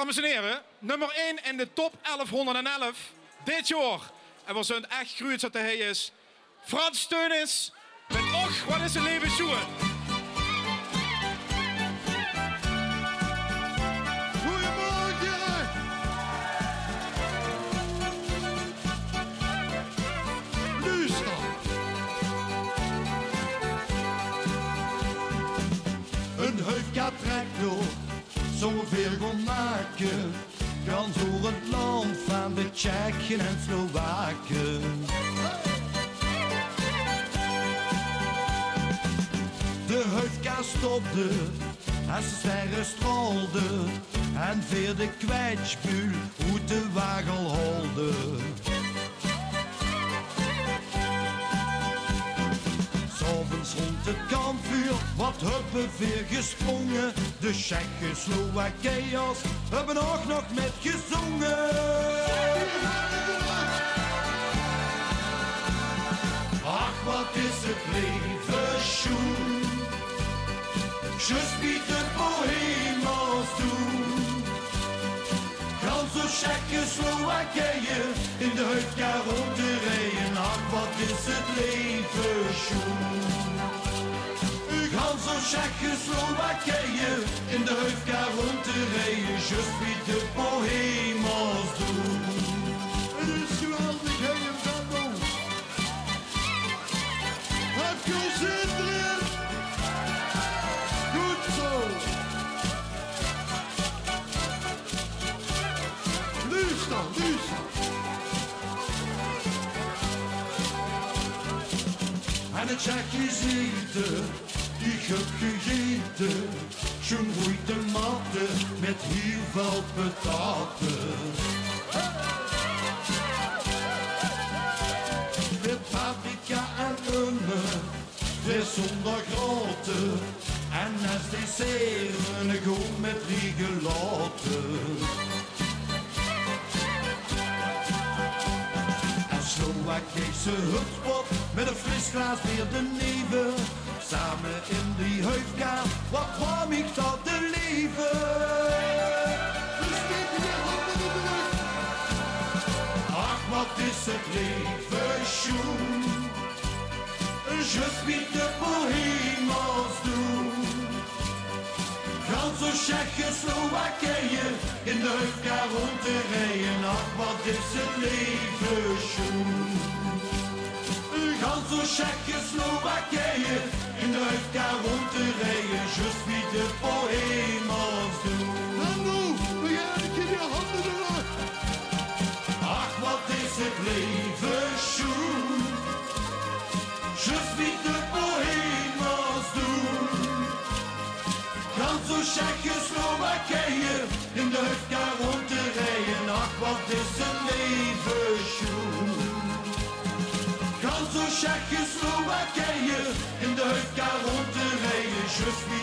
Dames en heren, nummer 1 in de top 1111 dit jaar. En we zijn echt groeit dat hij is. Frans Teunis met Och, wat is een leven zoen. Goedemorgen! Luister! Een huifka-tractor, zoveel kon maken, kan door het land van de Tsjechen en Slowaken. De huifka stopte, als de sterren straalde, en veer de kwijtspul uit de wagel holde. S'avonds rond het kampvuur, wat hebben weer gesprongen. De Tsjechen, Slowakiërs hebben ook nog met gezongen. Ach, wat is het leven schoen. Just wie de bohemos doen. Ganz zo Tsjechoslowakije in de huifka rond te rijden. Ach, wat is het leven schoen. Ganz zo Tsjechoslowakije in de huifka rond te rijden. Just wie de bohemos doen. Het is geweldig, hè, je Brando. Heb je zin erin? Goed zo. Luister, luister. En het Tsjechisch eten, ik heb gegeten. Zo'n goeie matten met heel veel pataten. Met paprika en ummer, weer zonder grote. En als dessert een goe met riegelaten. En Slowakische hutspot met een fris glas weer de neven. Samen in die huifka, wat kwam ik tot de leven. Ach, wat is het leven schoen. Just wie de bohemos doen. Ganz zo Tsjechoslowakije in de huifka rond te rijden. Ach, wat is het leven schoen. Ganz zo Tsjechoslowakije in de huifka rond te rijden. Just wie de bohemos doen. Hallo, we gaan een keer je handen erop. Ach, wat is het leven schoen. Just wie de bohemos doen. Ganz zo Tsjechoslowakije in de huifka rond te rijden. Ach, wat is het leven schoen. Ganz zo Tsjechoslowakije in de huifka rond te rijden. Just wie